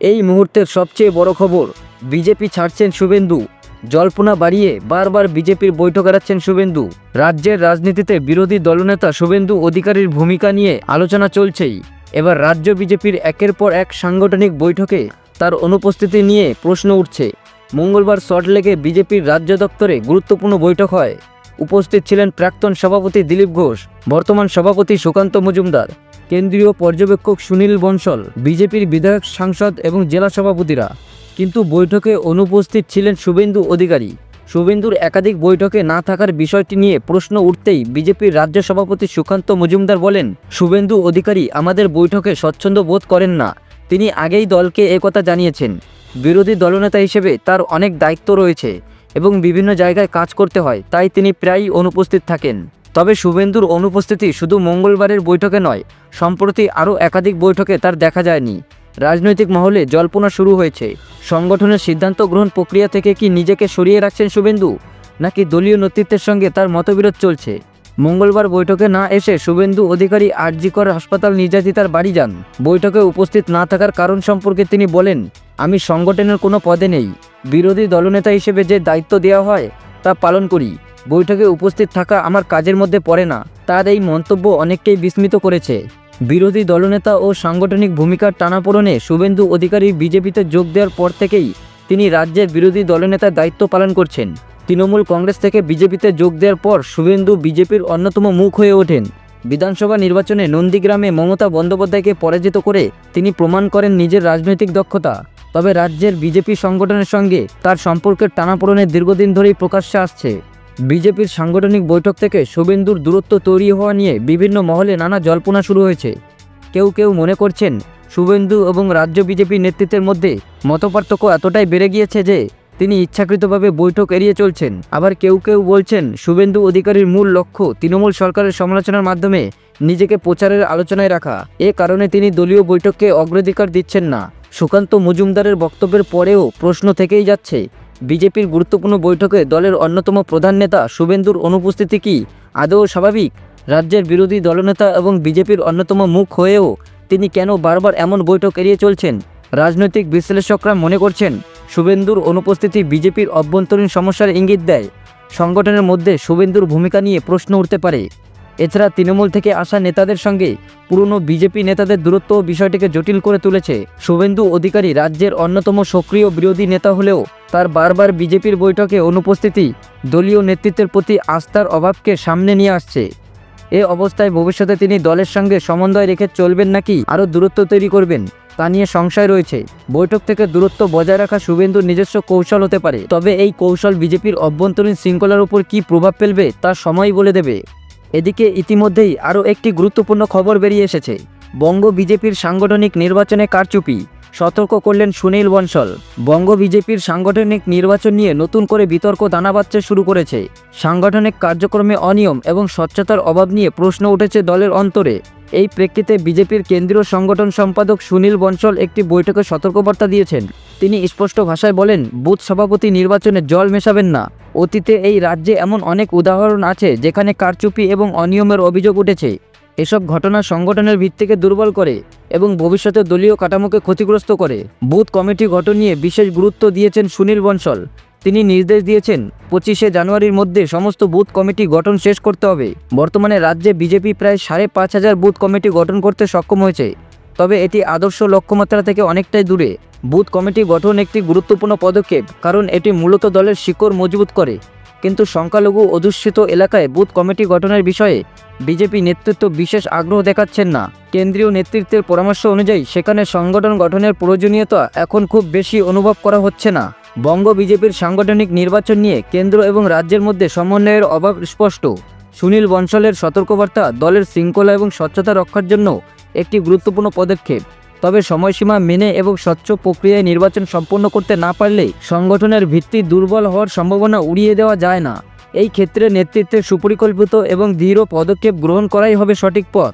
এই মুহূর্তের সবচেয়ে বড় খবর, বিজেপি ছাড়ছেন শুভেন্দু। জল্পনা বাড়িয়ে বারবার বিজেপির বৈঠক এড়াচ্ছেন শুভেন্দু। রাজ্যের রাজনীতিতে বিরোধী দলনেতা শুভেন্দু অধিকারীর ভূমিকা নিয়ে আলোচনা চলছেই। এবার রাজ্য বিজেপির একের পর এক সাংগঠনিক বৈঠকে তার অনুপস্থিতি নিয়ে প্রশ্ন উঠছে। মঙ্গলবার সল্টলেকে বিজেপির রাজ্য দপ্তরে গুরুত্বপূর্ণ বৈঠক হয়। উপস্থিত ছিলেন প্রাক্তন সভাপতি দিলীপ ঘোষ, বর্তমান সভাপতি সুকান্ত মজুমদার, কেন্দ্রীয় পর্যবেক্ষক সুনীল বনসল, বিজেপির বিধায়ক, সাংসদ এবং জেলা সভাপতিরা। কিন্তু বৈঠকে অনুপস্থিত ছিলেন শুভেন্দু অধিকারী। শুভেন্দুর একাধিক বৈঠকে না থাকার বিষয়টি নিয়ে প্রশ্ন উঠতেই বিজেপির রাজ্য সভাপতি সুকান্ত মজুমদার বলেন, শুভেন্দু অধিকারী আমাদের বৈঠকে স্বচ্ছন্দ বোধ করেন না। তিনি আগেই দলকে একথা জানিয়েছেন। বিরোধী দলনেতা হিসেবে তার অনেক দায়িত্ব রয়েছে এবং বিভিন্ন জায়গায় কাজ করতে হয়, তাই তিনি প্রায়ই অনুপস্থিত থাকেন। তবে শুভেন্দুর অনুপস্থিতি শুধু মঙ্গলবারের বৈঠকে নয়, সম্প্রতি আরও একাধিক বৈঠকে তার দেখা যায়নি। রাজনৈতিক মহলে জল্পনা শুরু হয়েছে, সংগঠনের সিদ্ধান্ত গ্রহণ প্রক্রিয়া থেকে কি নিজেকে সরিয়ে রাখছেন শুভেন্দু, নাকি দলীয় নেতৃত্বের সঙ্গে তার মতবিরোধ চলছে। মঙ্গলবার বৈঠকে না এসে শুভেন্দু অধিকারী আরজিকর হাসপাতাল নির্যাতিতার বাড়ি যান। বৈঠকে উপস্থিত না থাকার কারণ সম্পর্কে তিনি বলেন, আমি সংগঠনের কোনো পদে নেই। বিরোধী দলনেতা হিসেবে যে দায়িত্ব দেওয়া হয় তা পালন করি। বৈঠকে উপস্থিত থাকা আমার কাজের মধ্যে পড়ে না। তার এই মন্তব্য অনেককেই বিস্মিত করেছে। বিরোধী দলনেতা ও সাংগঠনিক ভূমিকার টানাপোড়েনে শুভেন্দু অধিকারী বিজেপিতে যোগ দেওয়ার পর থেকেই তিনি রাজ্যের বিরোধী দলনেতার দায়িত্ব পালন করছেন। তৃণমূল কংগ্রেস থেকে বিজেপিতে যোগ দেওয়ার পর শুভেন্দু বিজেপির অন্যতম মুখ হয়ে ওঠেন। বিধানসভা নির্বাচনে নন্দীগ্রামে মমতা বন্দ্যোপাধ্যায়কে পরাজিত করে তিনি প্রমাণ করেন নিজের রাজনৈতিক দক্ষতা। তবে রাজ্যের বিজেপি সংগঠনের সঙ্গে তার সম্পর্কের টানাপোড়েনে দীর্ঘদিন ধরেই প্রকাশ্যে আসছে। বিজেপির সাংগঠনিক বৈঠক থেকে শুভেন্দুর দূরত্ব তৈরি হওয়া নিয়ে বিভিন্ন মহলে নানা জল্পনা শুরু হয়েছে। কেউ কেউ মনে করছেন শুভেন্দু এবং রাজ্য বিজেপি নেতৃত্বের মধ্যে মতপার্থক্য এতটাই বেড়ে গিয়েছে যে তিনি ইচ্ছাকৃতভাবে বৈঠক এড়িয়ে চলছেন। আবার কেউ কেউ বলছেন শুভেন্দু অধিকারীর মূল লক্ষ্য তৃণমূল সরকারের সমালোচনার মাধ্যমে নিজেকে প্রচারের আলোচনায় রাখা। এ কারণে তিনি দলীয় বৈঠককে অগ্রাধিকার দিচ্ছেন না। সুকান্ত মজুমদারের বক্তব্যের পরেও প্রশ্ন থেকেই যাচ্ছে, বিজেপির গুরুত্বপূর্ণ বৈঠকে দলের অন্যতম প্রধান নেতা শুভেন্দুর অনুপস্থিতি কি আদৌ স্বাভাবিক? রাজ্যের বিরোধী দলনেতা এবং বিজেপির অন্যতম মুখ হয়েও তিনি কেন বারবার এমন বৈঠক এড়িয়ে চলছেন? রাজনৈতিক বিশ্লেষকরা মনে করছেন শুভেন্দুর অনুপস্থিতি বিজেপির অভ্যন্তরীণ সমস্যার ইঙ্গিত দেয়। সংগঠনের মধ্যে শুভেন্দুর ভূমিকা নিয়ে প্রশ্ন উঠতে পারে। এছাড়া তৃণমূল থেকে আসা নেতাদের সঙ্গে পুরনো বিজেপি নেতাদের দূরত্ব বিষয়টিকে জটিল করে তুলেছে। শুভেন্দু অধিকারী রাজ্যের অন্যতম সক্রিয় বিরোধী নেতা হলেও তার বারবার বিজেপির বৈঠকে অনুপস্থিতি দলীয় নেতৃত্বের প্রতি আস্থার অভাবকে সামনে নিয়ে আসছে। এ অবস্থায় ভবিষ্যতে তিনি দলের সঙ্গে সমন্বয় রেখে চলবেন নাকি আরও দূরত্ব তৈরি করবেন তা নিয়ে সংশয় রয়েছে। বৈঠক থেকে দূরত্ব বজায় রাখা শুভেন্দুর নিজস্ব কৌশল হতে পারে, তবে এই কৌশল বিজেপির অভ্যন্তরীণ শৃঙ্খলার উপর কী প্রভাব ফেলবে তা সময় বলে দেবে। এদিকে ইতিমধ্যেই আরও একটি গুরুত্বপূর্ণ খবর বেরিয়ে এসেছে। বঙ্গ বিজেপির সাংগঠনিক নির্বাচনে কারচুপি, সতর্ক করলেন সুনীল বনসল। বঙ্গ বিজেপির সাংগঠনিক নির্বাচন নিয়ে নতুন করে বিতর্ক দানা বাঁধতে শুরু করেছে। সাংগঠনিক কার্যক্রমে অনিয়ম এবং স্বচ্ছতার অভাব নিয়ে প্রশ্ন উঠেছে দলের অন্তরে। এই প্রেক্ষিতে বিজেপির কেন্দ্রীয় সংগঠন সম্পাদক সুনীল বনসল একটি বৈঠকে সতর্কবার্তা দিয়েছেন। তিনি স্পষ্ট ভাষায় বলেন, বুথ সভাপতি নির্বাচনে জল মেশাবেন না। অতীতে এই রাজ্যে এমন অনেক উদাহরণ আছে যেখানে কারচুপি এবং অনিয়মের অভিযোগ উঠেছে। এসব ঘটনা সংগঠনের ভিত্তিকে দুর্বল করে এবং ভবিষ্যতে দলীয় কাঠামোকে ক্ষতিগ্রস্ত করে। বুথ কমিটি গঠন নিয়ে বিশেষ গুরুত্ব দিয়েছেন সুনীল বনসল। তিনি নির্দেশ দিয়েছেন 25শে জানুয়ারির মধ্যে সমস্ত বুথ কমিটি গঠন শেষ করতে হবে। বর্তমানে রাজ্যে বিজেপি প্রায় 5,500 বুথ কমিটি গঠন করতে সক্ষম হয়েছে, তবে এটি আদর্শ লক্ষ্যমাত্রা থেকে অনেকটাই দূরে। বুথ কমিটি গঠন একটি গুরুত্বপূর্ণ পদক্ষেপ, কারণ এটি মূলত দলের শিকড় মজবুত করে। কিন্তু সংখ্যালঘু অধ্যুষিত এলাকায় বুথ কমিটি গঠনের বিষয়ে বিজেপি নেতৃত্ব বিশেষ আগ্রহ দেখাচ্ছেন না। কেন্দ্রীয় নেতৃত্বের পরামর্শ অনুযায়ী সেখানে সংগঠন গঠনের প্রয়োজনীয়তা এখন খুব বেশি অনুভব করা হচ্ছে না। বঙ্গ বিজেপির সাংগঠনিক নির্বাচন নিয়ে কেন্দ্র এবং রাজ্যের মধ্যে সমন্বয়ের অভাব স্পষ্ট। সুনীল বনসলের সতর্কবার্তা দলের শৃঙ্খলা এবং স্বচ্ছতা রক্ষার জন্য একটি গুরুত্বপূর্ণ পদক্ষেপ। তবে সময়সীমা মেনে এবং স্বচ্ছ প্রক্রিয়ায় নির্বাচন সম্পন্ন করতে না পারলে সংগঠনের ভিত্তি দুর্বল হওয়ার সম্ভাবনা উড়িয়ে দেওয়া যায় না। এই ক্ষেত্রে নেতৃত্বের সুপরিকল্পিত এবং দৃঢ় পদক্ষেপ গ্রহণ করাই হবে সঠিক পথ।